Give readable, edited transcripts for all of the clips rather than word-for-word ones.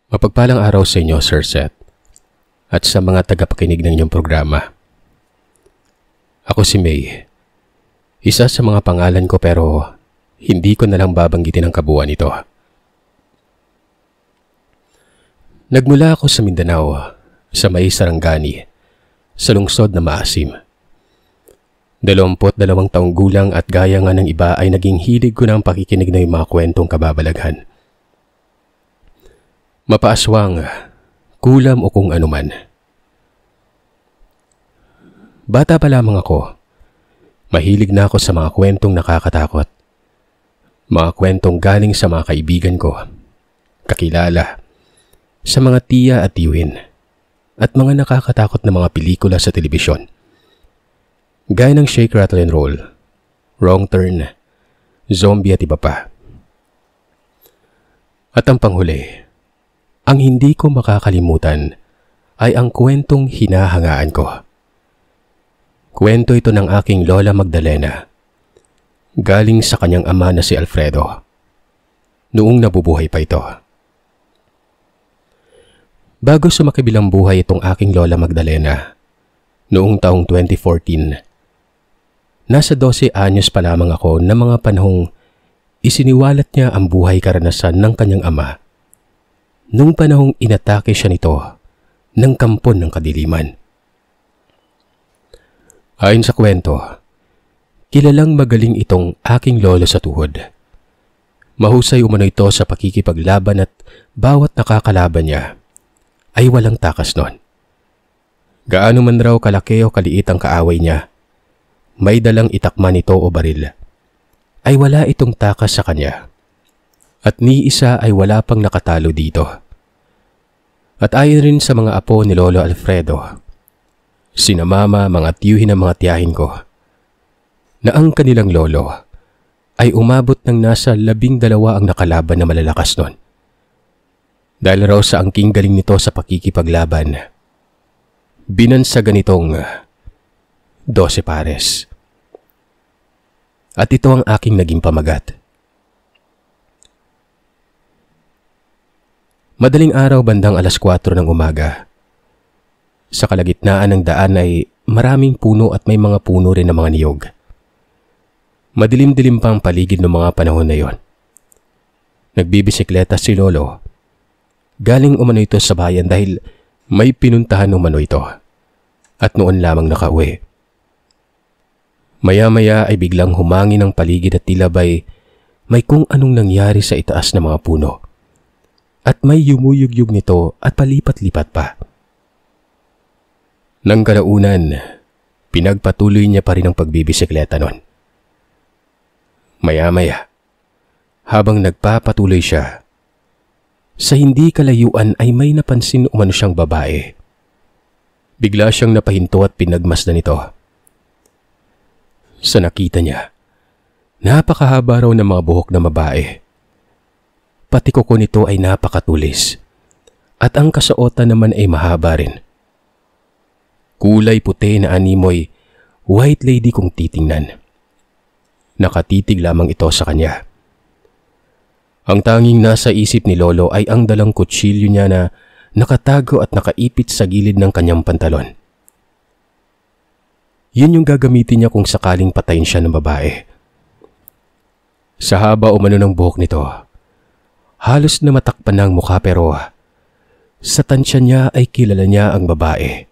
Mapagpalang araw sa inyo, Sir Seth, at sa mga tagapakinig ng inyong programa. Ako si May, isa sa mga pangalan ko pero hindi ko nalang babanggitin ang kabuuan nito. Nagmula ako sa Mindanao, sa may Sarangani, sa lungsod na Maasim. 22 taong gulang at gaya nga ng iba ay naging hilig ko ng pakikinig ng mga kwentong kababalaghan. Mapaaswang, kulam o kung anuman. Bata pa lamang ako, mahilig na ako sa mga kwentong nakakatakot. Mga kwentong galing sa mga kaibigan ko, kakilala, sa mga tiya at tiyuhin, at mga nakakatakot na mga pelikula sa telebisyon. Gaya ng Shake, Rattle and Roll, Wrong Turn, Zombie at iba pa. At ang panghuli, ang hindi ko makakalimutan ay ang kwentong hinahangaan ko. Kwento ito ng aking Lola Magdalena, galing sa kanyang ama na si Alfredo, noong nabubuhay pa ito. Bago sumakibilang buhay itong aking Lola Magdalena, noong taong 2014, nasa 12 anyos pa lamang ako na mga panahong isiniwalat niya ang buhay karanasan ng kanyang ama nung panahong inatake siya nito ng kampon ng kadiliman. Ayon sa kwento, kilalang magaling itong aking lolo sa tuhod. Mahusay umano ito sa pakikipaglaban at bawat nakakalaban niya ay walang takas nun. Gaano man raw kalaki o kaliit ang kaaway niya, may dalang itakman ito o baril, ay wala itong takas sa kanya. At ni isa ay wala pang nakatalo dito. At ayon rin sa mga apo ni Lolo Alfredo, sina mama, mga tiyuhin ng mga tiyahin ko, na ang kanilang lolo ay umabot ng nasa 12 ang nakalaban na malalakas nun. Dahil raw sa angking galing nito sa pakikipaglaban, binansagan itong 12 pares. At ito ang aking naging pamagat. Madaling araw bandang 4:00 ng umaga. Sa kalagitnaan ng daan ay maraming puno at may mga puno rin na mga niyog. Madilim-dilim pa ang paligid ng mga panahon na yon. Nagbibisikleta si Lolo. Galing umano ito sa bayan dahil may pinuntahan umano ito. At noon lamang nakauwi. Maya-maya ay biglang humangin ang paligid at tila ba'y may kung anong nangyari sa itaas ng mga puno. At may yumuyugyug nito at palipat-lipat pa. Nang kalaunan, pinagpatuloy niya pa rin ang pagbibisikleta nun. Maya-maya, habang nagpapatuloy siya, sa hindi kalayuan ay may napansin umano siyang babae. Bigla siyang napahinto at pinagmasdan ito. Sa nakita niya, napakahaba raw ng mga buhok na babae. Pati kuko nito ay napakatulis at ang kasuotan naman ay mahaba rin. Kulay puti na animoy, white lady kung titingnan. Nakatitig lamang ito sa kanya. Ang tanging nasa isip ni Lolo ay ang dalang kutsilyo niya na nakatago at nakaipit sa gilid ng kanyang pantalon. Yun yung gagamitin niya kung sakaling patayin siya ng babae. Sa haba umano ng buhok nito, halos na matakpan na ang mukha pero sa tansya niya ay kilala niya ang babae.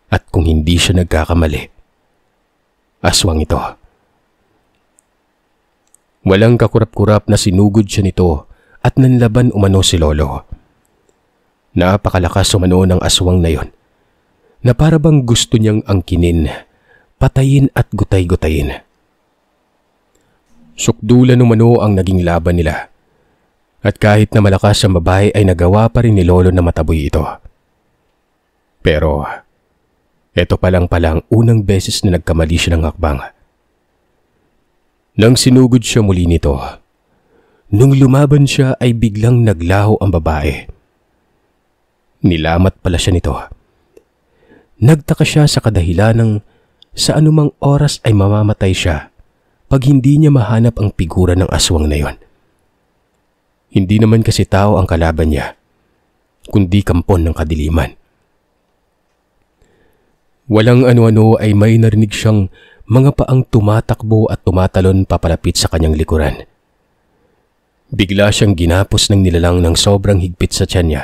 At kung hindi siya nagkakamali, aswang ito. Walang kakurap-kurap na sinugod siya nito at nanlaban umano si Lolo. Napakalakas umano ng aswang na yon, na parabang gusto niyang angkinin, patayin at gutay-gutayin. Sukdulan umano ang naging laban nila. At kahit na malakas ang babae ay nagawa pa rin ni Lolo na mataboy ito. Pero, eto pa lang palang unang beses na nagkamali siya ng hakbang. Nang sinugod siya muli nito, nung lumaban siya ay biglang naglaho ang babae. Nilamat pala siya nito. Nagtaka siya sa kadahilan ng sa anumang oras ay mamamatay siya pag hindi niya mahanap ang figura ng aswang na yon. Hindi naman kasi tao ang kalaban niya, kundi kampon ng kadiliman. Walang ano-ano ay may narinig siyang mga paang tumatakbo at tumatalon papalapit sa kanyang likuran. Bigla siyang ginapos ng nilalang ng sobrang higpit sa tiyan niya,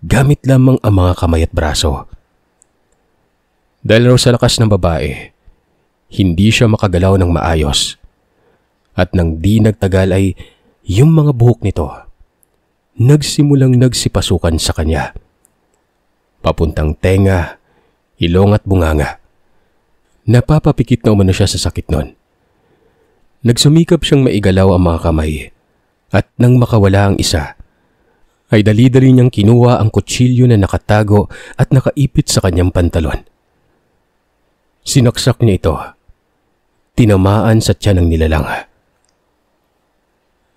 gamit lamang ang mga kamay at braso. Dahil raw sa lakas ng babae, hindi siya makagalaw ng maayos. At nang di nagtagal ay yung mga buhok nito nagsimulang nagsipasukan sa kanya, papuntang tenga, ilong at bunganga. Napapapikit na umano siya sa sakit nun. Nagsumikap siyang maigalaw ang mga kamay at nang makawala ang isa, ay dali-dali niyang kinuha ang kutsilyo na nakatago at nakaipit sa kanyang pantalon. Sinaksak niya ito, tinamaan sa tiyan ng nilalang.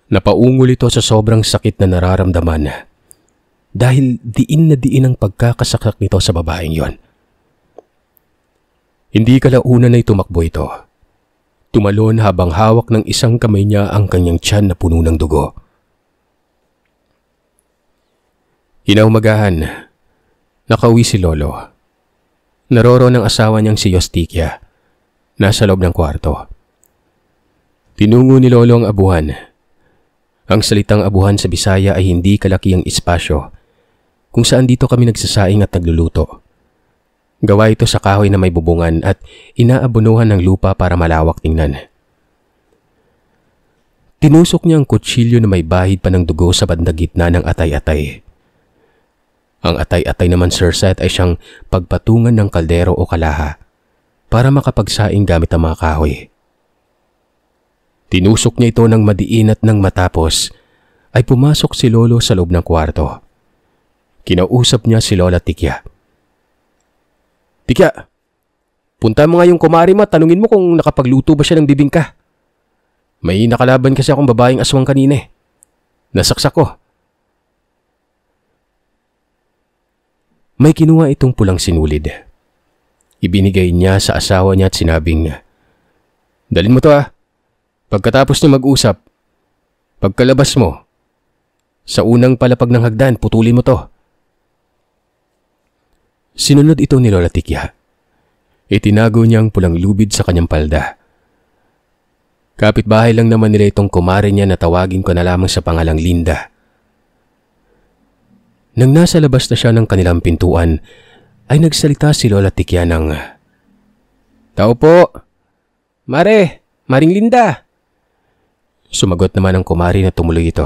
Napaungol ito sa sobrang sakit na nararamdaman dahil diin na diin ang pagkakasaksak nito sa babaeng yon. Hindi kalaunan na tumakbo ito. Tumalon habang hawak ng isang kamay niya ang kanyang tiyan na puno ng dugo. Kinaumagahan, nakauwi si Lolo. Naroroon ang asawa niyang si Yusticia, nasa loob ng kwarto. Tinungo ni Lolo ang abuhan. Ang salitang abuhan sa Bisaya ay hindi kalakiang espasyo kung saan dito kami nagsasaing at nagluluto. Gawa ito sa kahoy na may bubungan at inaabunuhan ng lupa para malawak tingnan. Tinusok niya ang kutsilyo na may bahid pa ng dugo sa bandang gitna ng atay-atay. Ang atay-atay naman, Sir Seth, ay siyang pagpatungan ng kaldero o kalaha para makapagsaing gamit ang mga kahoy. Tinusok niya ito ng madiin at nang matapos ay pumasok si Lolo sa loob ng kwarto. Kinausap niya si Lola Tikya. Tikya, punta mo nga yung kumari mo at tanungin mo kung nakapagluto ba siya ng bibingka. May nakalaban kasi akong babaeng aswang kanina eh. Nasaksak ko. May kinuha itong pulang sinulid. Ibinigay niya sa asawa niya at sinabing, dalhin mo to ah. Pagkatapos niyo mag-usap, pagkalabas mo, sa unang palapag ng hagdan, putulin mo to. Sinunod ito ni Lola Tikya. Itinago niya ang pulang lubid sa kanyang palda. Kapitbahay lang naman nila itong kumare niya na tawagin ko na lamang sa pangalang Linda. Nang nasa labas na siya ng kanilang pintuan, ay nagsalita si Lola Tikya ng, tao po, Maring Linda. Sumagot naman ang kumari na tumuloy ito.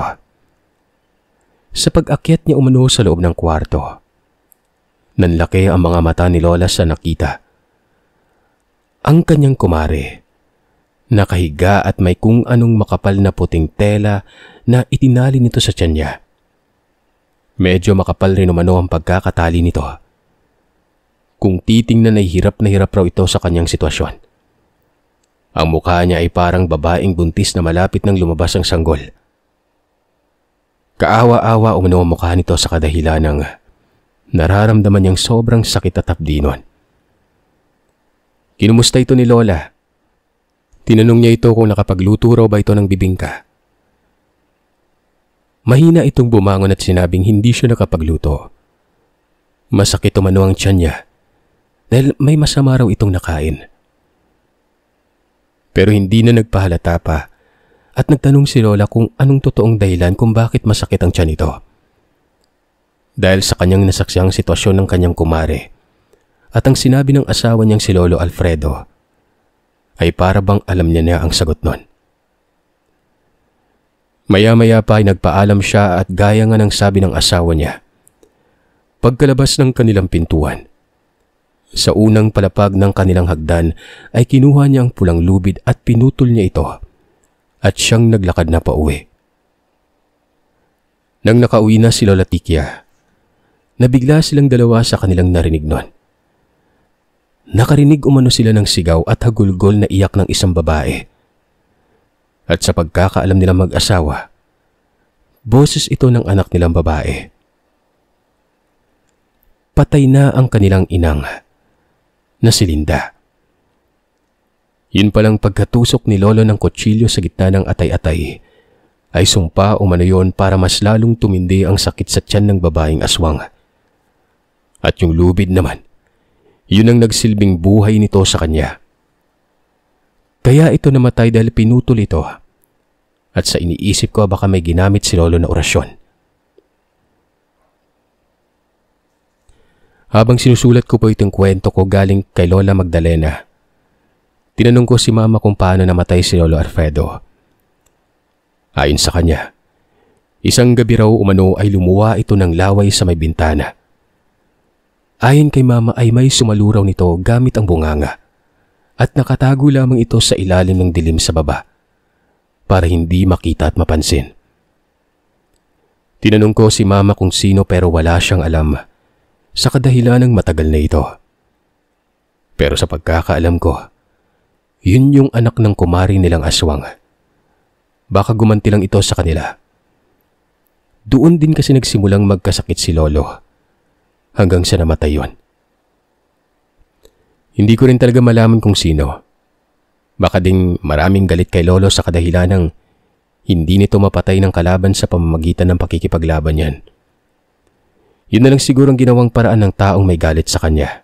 Sa pag-akyat niya umano sa loob ng kwarto, nanlaki ang mga mata ni Lola sa nakita. Ang kanyang kumari, nakahiga at may kung anong makapal na puting tela na itinali nito sa tiyan niya. Medyo makapal rin umano ang pagkakatali nito. Kung titingnan ay hirap na hirap raw ito sa kanyang sitwasyon. Ang mukha niya ay parang babaeng buntis na malapit nang lumabas ang sanggol. Kaawa-awa umano ang mukha nito sa kadahilan ng nararamdaman niyang sobrang sakit at hapdinon. Kinumusta ito ni Lola. Tinanong niya ito kung nakapagluto raw ba ito ng bibingka. Mahina itong bumangon at sinabing hindi siya nakapagluto. Masakit umano ang tiyan niya dahil may masama raw itong nakain. Pero hindi na nagpahalata pa at nagtanong si Lola kung anong totoong dahilan kung bakit masakit ang tiyan nito. Dahil sa kanyang nasaksiyang sitwasyon ng kanyang kumare at ang sinabi ng asawa niyang si Lolo Alfredo, ay para bang alam niya na ang sagot nun. Maya-maya pa ay nagpaalam siya at gaya nga ng sabi ng asawa niya. Pagkalabas ng kanilang pintuan, sa unang palapag ng kanilang hagdan ay kinuha niya ang pulang lubid at pinutol niya ito at siyang naglakad na pauwi. Nang nakauwi na si Lola Tikya, nabigla silang dalawa sa kanilang narinig nun. Nakarinig umano sila ng sigaw at hagulgol na iyak ng isang babae. At sa pagkakaalam nilang mag-asawa, boses ito ng anak nilang babae. Patay na ang kanilang inang na si Linda. Yun palang pagkatusok ni Lolo ng kutsilyo sa gitna ng atay-atay ay sumpa umano yon para mas lalong tumindi ang sakit sa tiyan ng babaeng aswang. At yung lubid naman, yun ang nagsilbing buhay nito sa kanya. Kaya ito namatay dahil pinutol ito. At sa iniisip ko baka may ginamit si Lolo na orasyon. Habang sinusulat ko po itong kwento ko galing kay Lola Magdalena, tinanong ko si Mama kung paano namatay si Lolo Alfredo. Ayon sa kanya, isang gabi raw umano ay lumuwa ito ng laway sa may bintana. Ayon kay Mama ay may sumaluraw nito gamit ang bunganga at nakatago lamang ito sa ilalim ng dilim sa baba para hindi makita at mapansin. Tinanong ko si Mama kung sino pero wala siyang alam sa kadahilan ng matagal na ito. Pero sa pagkakaalam ko, yun yung anak ng kumari nilang aswang. Baka gumanti lang ito sa kanila. Doon din kasi nagsimulang magkasakit si Lolo hanggang sa namatay yon. Hindi ko rin talaga malaman kung sino. Baka ding maraming galit kay Lolo sa kadahilan ng hindi nito mapatay ng kalaban sa pamamagitan ng pakikipaglaban yan. Yun na lang siguro ang ginawang paraan ng taong may galit sa kanya.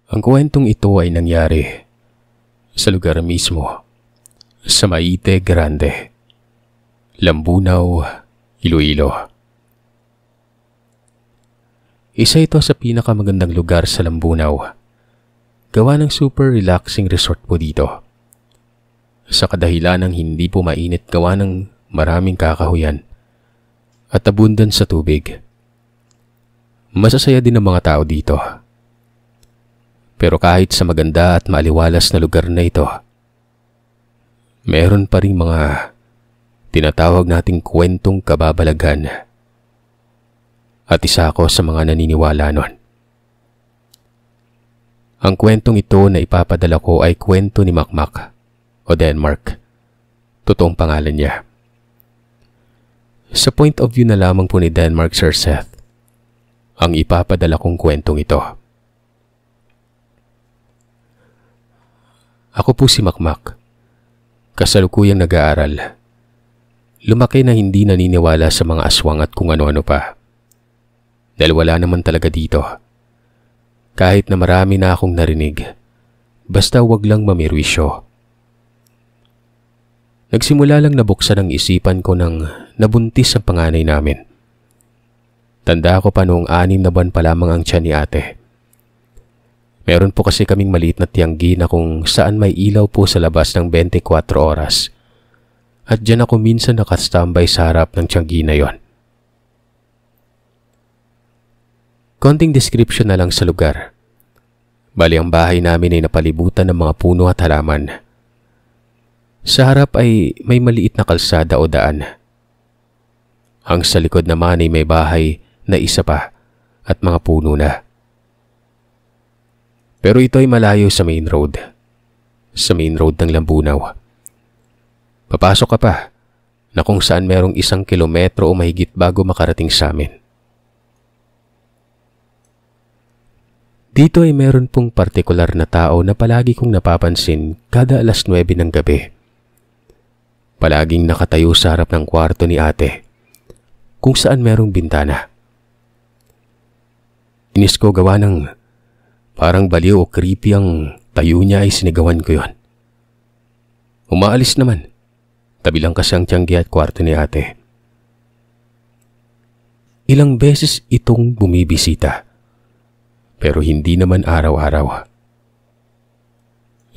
Ang kwentong ito ay nangyari sa lugar mismo, sa Maite Grande, Lambunaw, Iloilo. Isa ito sa pinakamagandang lugar sa Lambunaw. Gawa ng super relaxing resort po dito. Sa kadahilan ng hindi po mainit gawa ng maraming kakahuyan at abundan sa tubig. Masasaya din ang mga tao dito. Pero kahit sa maganda at maaliwalas na lugar na ito, meron pa ring mga tinatawag nating kwentong kababalaghan. At isa ako sa mga naniniwala nun. Ang kwentong ito na ipapadala ko ay kwento ni Makmak o Denmark. Totoong pangalan niya. Sa point of view na lamang po ni Denmark Sir Seth, ang ipapadala kong kwentong ito. Ako po si Makmak. Kasalukuyang nag-aaral. Lumaki na hindi naniniwala sa mga aswang at kung ano-ano pa. Dahil wala naman talaga dito. Kahit na marami na akong narinig, basta wag lang mamirwisyo. Nagsimula lang nabuksan ang isipan ko nang nabuntis ang panganay namin. Tanda ko pa noong 6 na buwan pa lamang ang tiyan ni ate. Meron po kasi kaming maliit na tiyanggi na kung saan may ilaw po sa labas ng 24 oras. At dyan ako minsan nakastambay sa harap ng tiyanggi na yon. Konting description na lang sa lugar. Bali ang bahay namin ay napalibutan ng mga puno at halaman. Sa harap ay may maliit na kalsada o daan. Ang sa likod naman ay may bahay na isa pa at mga puno na. Pero ito ay malayo sa main road. Sa main road ng Lambunaw. Papasok ka pa na kung saan merong 1 kilometro o mahigit bago makarating sa amin. Dito ay meron pong partikular na tao na palagi kong napapansin kada 9:00 ng gabi. Palaging nakatayo sa harap ng kwarto ni ate, kung saan merong bintana. Inis ko gawa ng parang baliw o creepy ang tayo niya ay sinigawan ko yon. Umaalis naman, tabi lang kasi ang tiyanggi at kwarto ni ate. Ilang beses itong bumibisita. Pero hindi naman araw-araw.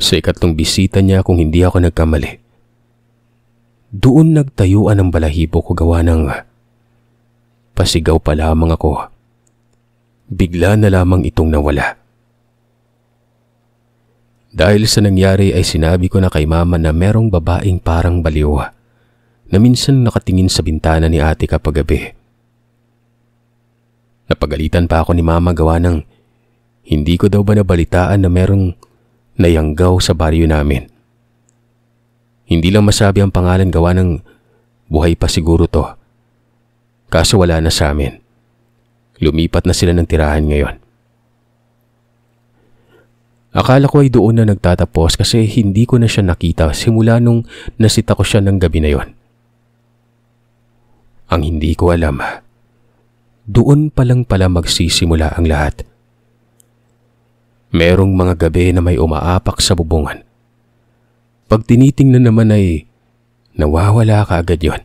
Sa ikatlong bisita niya kung hindi ako nagkamali, doon nagtayuan ang balahibo ko gawa ng pasigaw pa lamang ako. Bigla na lamang itong nawala. Dahil sa nangyari ay sinabi ko na kay mama na merong babaeng parang baliw na minsan nakatingin sa bintana ni ate kapag gabi. Napagalitan pa ako ni mama gawa ng hindi ko daw ba nabalitaan na merong nayanggaw sa baryo namin. Hindi lang masabi ang pangalan gawa ng Buhay pa siguro to. Kaso wala na sa amin. Lumipat na sila ng tirahan ngayon. Akala ko ay doon na nagtatapos kasi hindi ko na siya nakita simula nung nasita ko siya ng gabi na yon. Ang hindi ko alam, doon pa lang pala magsisimula ang lahat. Merong mga gabi na may umaapak sa bubungan. Pag tinitingnan naman ay nawawala ka agad yon.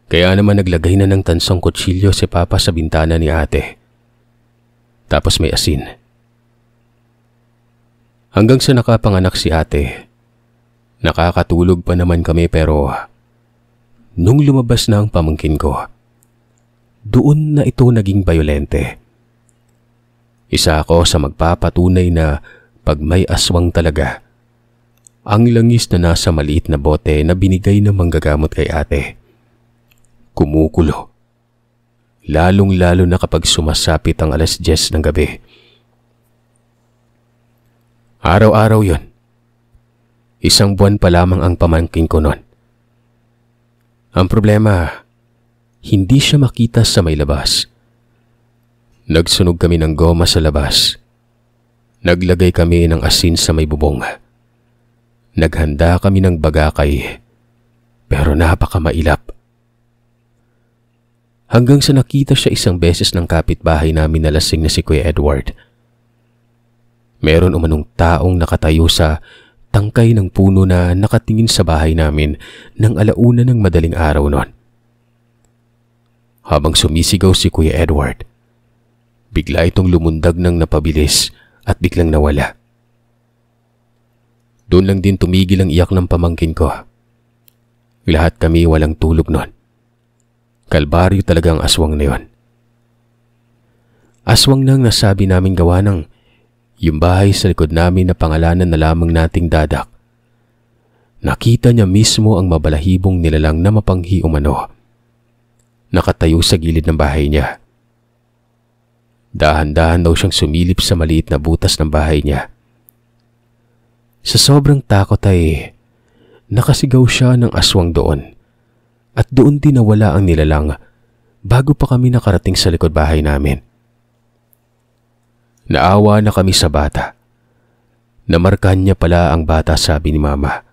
Kaya naman naglagay na ng tansong kutsilyo si Papa sa bintana ni Ate. Tapos may asin. Hanggang sa nakapanganak si Ate, nakakatulog pa naman kami pero nung lumabas na ang pamangkin ko, doon na ito naging bayolente. Isa ako sa magpapatunay na pag may aswang talaga, ang langis na nasa maliit na bote na binigay ng manggagamot kay Ate. Kumukulo. Lalong-lalo na kapag sumasapit ang 10:00 ng gabi. Araw-araw yon. 1 buwan pa lamang ang pamangkin ko noon. Ang problema, hindi siya makita sa may labas. Nagsunog kami ng goma sa labas. Naglagay kami ng asin sa may bubong. Naghanda kami ng bagakay, pero napakamailap. Hanggang sa nakita siya isang beses ng kapitbahay namin na lasing na si Kuya Edward. Meron umanong taong nakatayo sa tangkay ng puno na nakatingin sa bahay namin ng 1:00 ng madaling araw noon. Habang sumisigaw si Kuya Edward, bigla itong lumundag ng napabilis at biglang nawala. Doon lang din tumigil ang iyak ng pamangkin ko. Lahat kami walang tulog noon. Kalbaryo talaga ang aswang na yon. Aswang nang nasabi namin gawa ng yung bahay sa likod namin na pangalanan na lamang nating Dadak. Nakita niya mismo ang mabalahibong nilalang na mapanghi umano. Nakatayo sa gilid ng bahay niya. Dahan-dahan daw siyang sumilip sa maliit na butas ng bahay niya. Sa sobrang takot ay nakasigaw siya ng aswang doon. At doon din nawala ang nilalang bago pa kami nakarating sa likod bahay namin. Naawa na kami sa bata. Namarkahan niya pala ang bata, sabi ni Mama.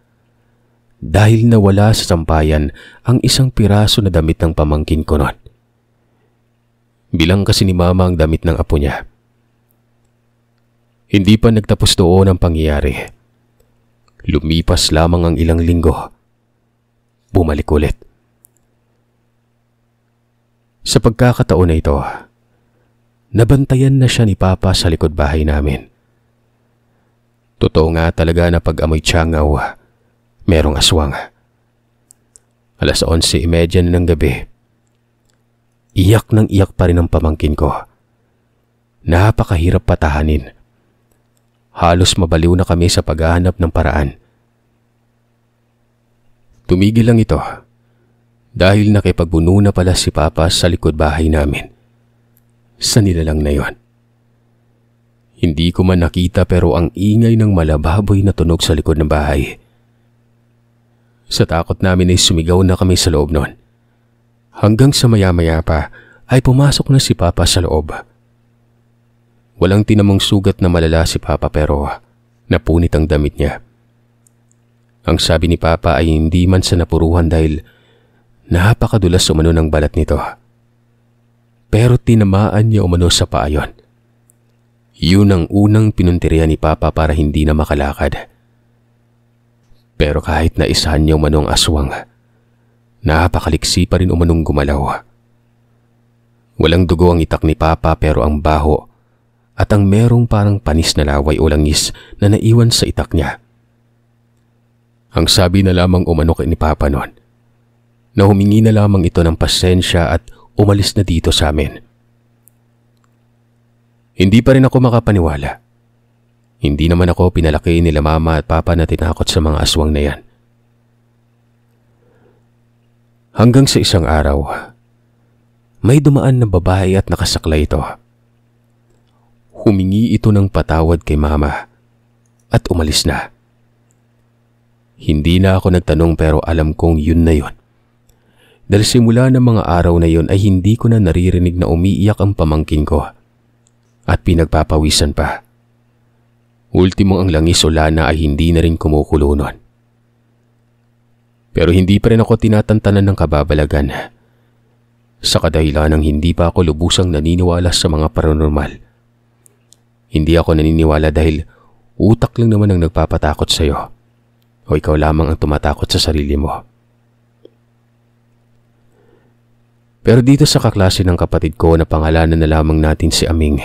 Dahil nawala sa sampayan ang isang piraso na damit ng pamangkin ko noon. Bilang kasi ni Mama ang damit ng apo niya. Hindi pa nagtapos doon ang pangyayari. Lumipas lamang ang ilang linggo. Bumalik ulit. Sa pagkakataon na ito, nabantayan na siya ni Papa sa likod bahay namin. Totoo nga talaga na pag amoy tiyangaw, merong aswang. 11:30 na ng gabi. Iyak ng iyak pa rin ang pamangkin ko. Napakahirap patahanin. Halos mabaliw na kami sa paghahanap ng paraan. Tumigil lang ito. Dahil nakipagbuno na pala si Papa sa likod bahay namin. Sa nilalang na yon. Hindi ko man nakita pero ang ingay ng malababoy na tunog sa likod ng bahay. Sa takot namin ay sumigaw na kami sa loob noon. Hanggang sa maya-maya pa ay pumasok na si Papa sa loob. Walang tinamong sugat na malala si Papa pero napunit ang damit niya. Ang sabi ni Papa ay hindi man sa napuruhan dahil napakadulas umano ng balat nito. Pero tinamaan niya umano sa paa yon. Yun ang unang pinuntirya ni Papa para hindi na makalakad. Pero kahit na isahan niya umanong aswang, napakaliksi pa rin umanong gumalaw. Walang dugo ang itak ni Papa pero ang baho at ang merong parang panis na laway o langis na naiwan sa itak niya. Ang sabi na lamang umano ni Papa noon, na humingi na lamang ito ng pasensya at umalis na dito sa amin. Hindi pa rin ako makapaniwala. Hindi naman ako pinalaki nila Mama at Papa na tinakot sa mga aswang na yan. Hanggang sa isang araw, may dumaan na babae at nakasaklay ito. Humingi ito ng patawad kay Mama at umalis na. Hindi na ako nagtanong pero alam kong yun na yun Dahil simula ng mga araw na yon ay hindi ko na naririnig na umiiyak ang pamangkin ko at pinagpapawisan pa. Ultimo ang langis o lana ay hindi na rin kumukulo nun. Pero hindi pa rin ako tinatantanan ng kababalagan sa kadahilan ng hindi pa ako lubusang naniniwala sa mga paranormal. Hindi ako naniniwala dahil utak lang naman ang nagpapatakot sa iyo o ikaw lamang ang tumatakot sa sarili mo. Pero dito sa kaklase ng kapatid ko na pangalanan na lamang natin si Aming,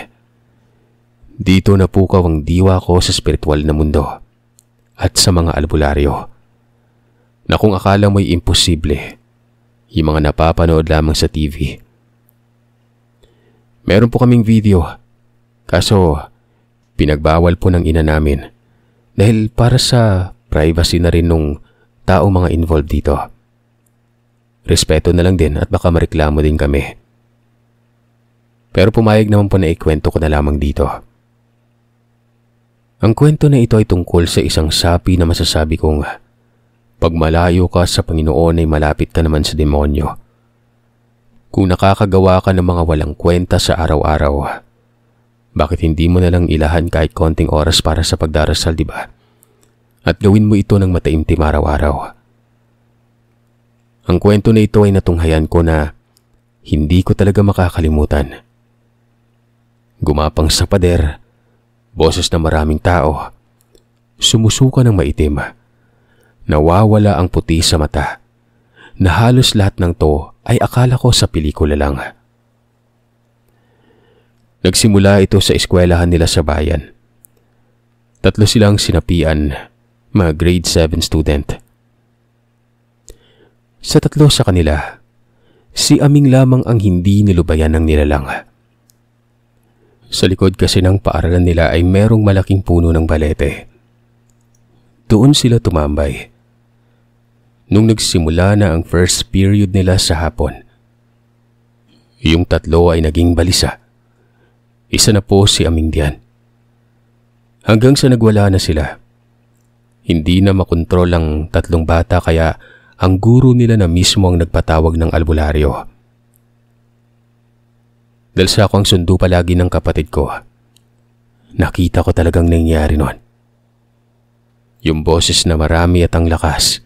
dito napukaw ang diwa ko sa spiritual na mundo at sa mga albularyo na kung akala mo'y imposible, yung mga napapanood lamang sa TV. Meron po kaming video, kaso pinagbawal po ng ina namin dahil para sa privacy na rin nung tao mga involved dito. Respeto na lang din at baka mareklamo din kami. Pero pumayag naman po na ikwento ko na lamang dito. Ang kwento na ito ay tungkol sa isang sapi na masasabi kong pag malayo ka sa Panginoon ay malapit ka naman sa demonyo. Kung nakakagawa ka ng mga walang kwenta sa araw-araw, bakit hindi mo na lang ilahan kahit konting oras para sa pagdarasal, di ba? At gawin mo ito ng mataimtim araw-araw. Ang kwento na ito ay natunghayan ko na hindi ko talaga makakalimutan. Gumapang sa pader, boses na maraming tao, sumusuka ng maitim, nawawala ang puti sa mata, na halos lahat ng to ay akala ko sa pelikula lang. Nagsimula ito sa eskwelahan nila sa bayan. 3 silang sinapian, mga grade 7 student. Sa 3 sa kanila, si Aming lamang ang hindi nilubayan ng nilalang. Sa likod kasi ng paaralan nila ay merong malaking puno ng balete. Doon sila tumambay. Nung nagsimula na ang first period nila sa hapon, yung 3 ay naging balisa. Isa na po si Aming diyan. Hanggang sa nagwala na sila. Hindi na makontrol ang 3 bata kaya ang guro nila na mismo ang nagpatawag ng albularyo. Dahil sa ako ang sundo palagi ng kapatid ko, nakita ko talagang nangyari nun. Yung boses na marami at ang lakas.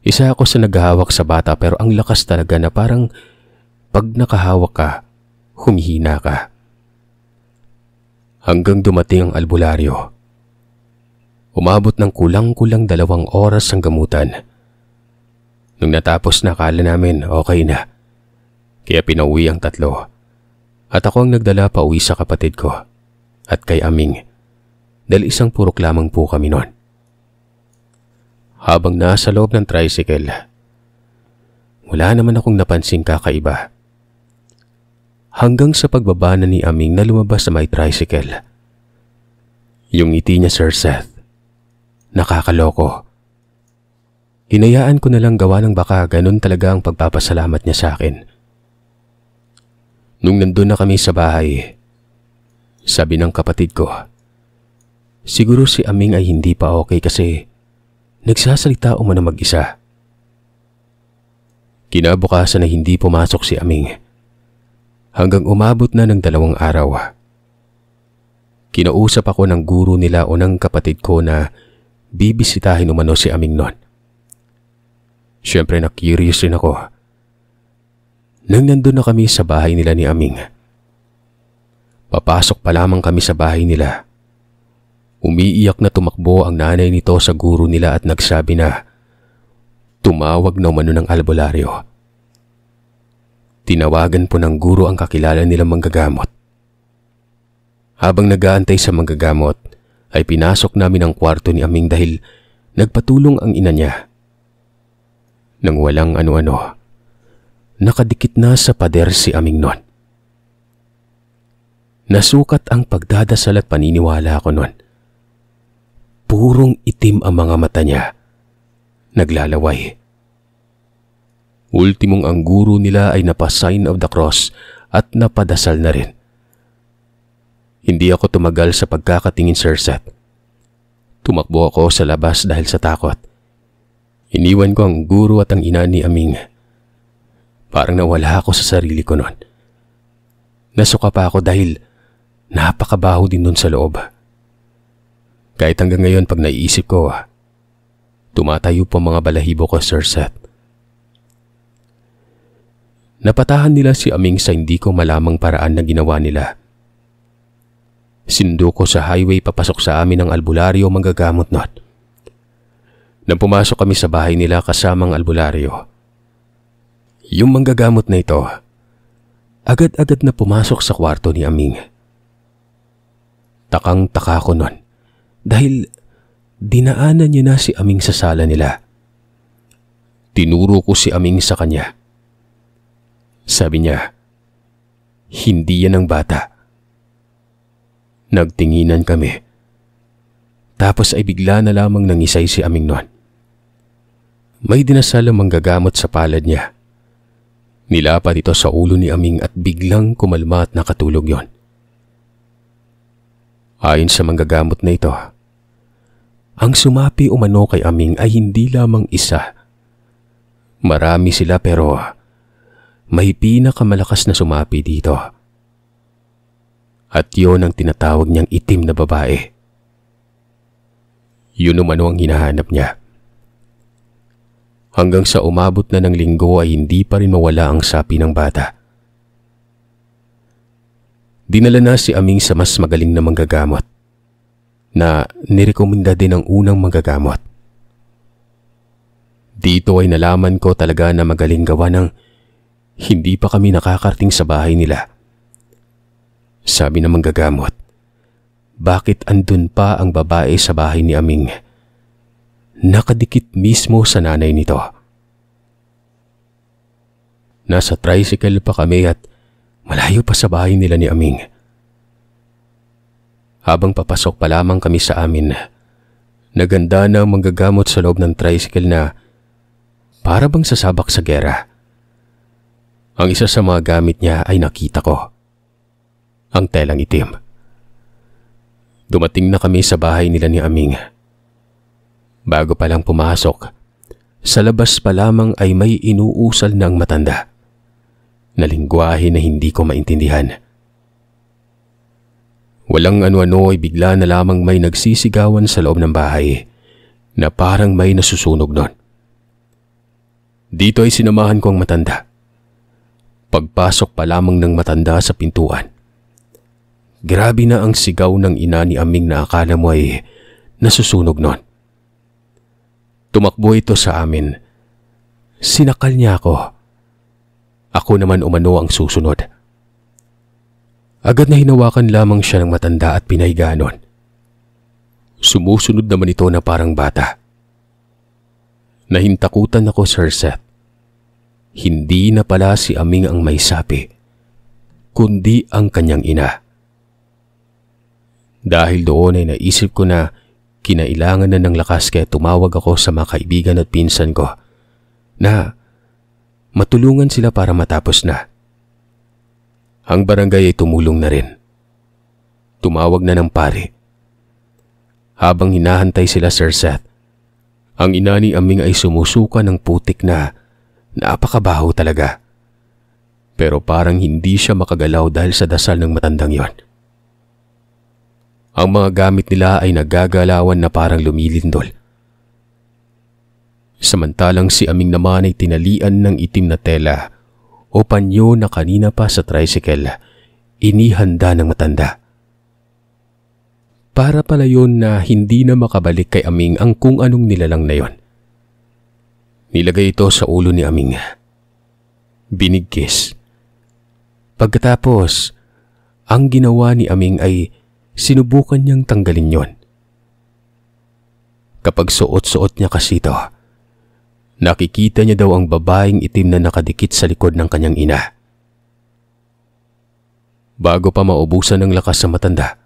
Isa ako sa naghahawak sa bata pero ang lakas talaga na parang pag nakahawak ka, humihina ka. Hanggang dumating ang albularyo. Umabot ng kulang-kulang 2 oras ang gamutan. Nung natapos na akala namin okay na. Kaya pinauwi ang 3. At ako ang nagdala pa uwi sa kapatid ko at kay Aming dahil isang purok lamang po kami noon. Habang nasa loob ng tricycle, wala naman akong napansing kakaiba. Hanggang sa pagbaba na ni Aming na lumabas sa may tricycle. Yung ngiti niya, Sir Seth, nakakaloko. Hinayaan ko na lang gawa ng baka ganun talaga ang pagpapasalamat niya sa akin. Nung nandun na kami sa bahay, sabi ng kapatid ko, siguro si Aming ay hindi pa okay kasi nagsasalita umano mag-isa. Kinabukasan na hindi pumasok si Aming. Hanggang umabot na ng 2 araw. Kinausap ako ng guro nila o ng kapatid ko na bibisitahin umano si Aming nun. Siyempre na-curious rin ako. Nang nandun na kami sa bahay nila ni Aming, papasok pa lamang kami sa bahay nila. Umiiyak na tumakbo ang nanay nito sa guro nila at nagsabi na tumawag na umano ng albularyo. Tinawagan po ng guro ang kakilala nilang manggagamot. Habang nag-aantay sa manggagamot, ay pinasok namin ang kwarto ni Aming dahil nagpatulong ang ina niya. Nang walang ano-ano, nakadikit na sa pader si Aming nun. Nasukat ang pagdadasal at paniniwala ko nun. Purong itim ang mga mata niya. Naglalaway. Ultimong ang guro nila ay napa-sign of the cross at napadasal na rin. Hindi ako tumagal sa pagkakatingin, Sir Seth. Tumakbo ako sa labas dahil sa takot. Iniwan ko ang guro at ang ina ni Aming. Parang nawala ako sa sarili ko noon. Nasuka pa ako dahil napakabaho din nun sa loob. Kahit hanggang ngayon pag naiisip ko, tumatayo pa mga balahibo ko, Sir Seth. Napatahan nila si Aming sa hindi ko malamang paraan na ginawa nila. Sinundo ko sa highway papasok sa amin ng albularyo manggagamot noon. Nang pumasok kami sa bahay nila kasamang albularyo, yung manggagamot na ito, agad-agad na pumasok sa kwarto ni Aming. Takang-taka ko noon dahil dinaanan niya na si Aming sa sala nila. Tinuro ko si Aming sa kanya. Sabi niya, hindi yan ang bata. Nagtinginan kami. Tapos ay bigla na lamang nangisay si Aming noon. May dinasal ang manggagamot sa palad niya. Nilapad ito sa ulo ni Aming at biglang kumalma at nakatulog yon. Ayon sa manggagamot na ito, ang sumapi umano kay Aming ay hindi lamang isa. Marami sila pero may pinakamalakas na sumapi dito. At yon ang tinatawag niyang itim na babae. Yun umano ang hinahanap niya. Hanggang sa umabot na ng linggo ay hindi pa rin mawala ang sapi ng bata. Dinala na si Aming sa mas magaling na manggagamot na nirekomenda din ng unang manggagamot. Dito ay nalaman ko talaga na magaling gawa ng hindi pa kami nakakarating sa bahay nila. Sabi ng manggagamot, bakit andun pa ang babae sa bahay ni Aming? Nakadikit mismo sa nanay nito. Nasa tricycle pa kami at malayo pa sa bahay nila ni Aming. Habang papasok pa lamang kami sa amin, naganda na ang manggagamot sa loob ng tricycle na para bang sasabak sa gera. Ang isa sa mga gamit niya ay nakita ko. Ang telang itim. Dumating na kami sa bahay nila ni Aming. Bago pa lang pumasok, sa labas pa lamang ay may inuusal ng matanda na lingwahe na hindi ko maintindihan. Walang ano-ano ay bigla na lamang may nagsisigawan sa loob ng bahay na parang may nasusunog nun. Dito ay sinamahan ko ang matanda. Pagpasok pa lamang ng matanda sa pintuan, grabe na ang sigaw ng ina ni Aming na akala mo ay nasusunog nun. Tumakbo ito sa amin. Sinakal niya ako. Ako naman umano ang susunod. Agad na hinawakan lamang siya ng matanda at pinahiga nun. Sumusunod naman ito na parang bata. Nahintakutan ako, Sir Seth. Hindi na pala si Aming ang may sapi, kundi ang kanyang ina. Dahil doon ay naisip ko na kinailangan na ng lakas kaya tumawag ako sa mga kaibigan at pinsan ko na matulungan sila para matapos na. Ang barangay ay tumulong na rin. Tumawag na ng pari. Habang hinahantay sila, Sir Seth, ang ina ni Aming ay sumusuka ng putik na napakabaho talaga. Pero parang hindi siya makagalaw dahil sa dasal ng matandang yon. Ang mga gamit nila ay nagagalawan na parang lumilindol. Samantalang si Aming naman ay tinalian ng itim na tela o panyo na kanina pa sa tricycle, inihanda ng matanda. Para pala yun na hindi na makabalik kay Aming ang kung anong nilalang na yon. Nilagay ito sa ulo ni Aming. Binigkis. Pagkatapos, ang ginawa ni Aming ay sinubukan niyang tanggalin yon. Kapag suot-suot niya kasi ito, nakikita niya daw ang babaeng itim na nakadikit sa likod ng kanyang ina. Bago pa maubusan ng lakas sa matanda,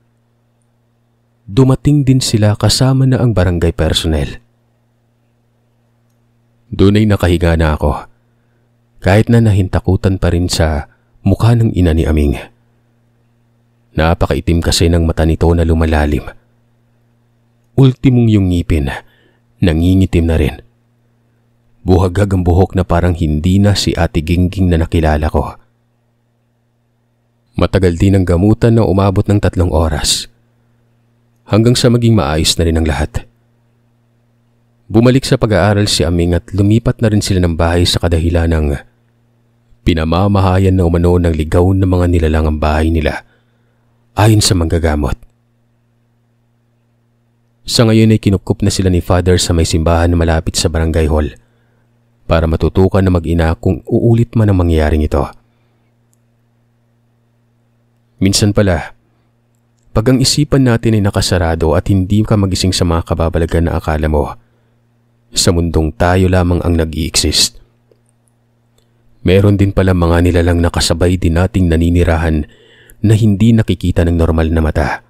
dumating din sila kasama na ang barangay personnel. Doon ay nakahiga na ako, kahit na nahintakutan pa rin sa mukha ng ina ni Aming. Napakaitim kasi ng mata nito na lumalalim. Ultimong yung ngipin, nangingitim na rin. Buhaghag ang buhok na parang hindi na si Ate Gingging na nakilala ko. Matagal din ang gamutan na umabot ng 3 oras. Hanggang sa maging maayos na rin ang lahat. Bumalik sa pag-aaral si Aming at lumipat na rin sila ng bahay sa kadahilan ng pinamamahayan na umano ng ligaw ng mga nilalang ang bahay nila ayon sa manggagamot. Sa ngayon ay kinukup na sila ni Father sa may simbahan na malapit sa barangay hall para matutukan na mag-ina kung uulit man ang mangyayaring ito. Minsan pala, pag ang isipan natin ay nakasarado at hindi ka magising sa mga kababalagan na akala mo, sa mundong tayo lamang ang nag-i-exist. Meron din pala mga nilalang nakasabay din nating naninirahan na hindi nakikita ng normal na mata.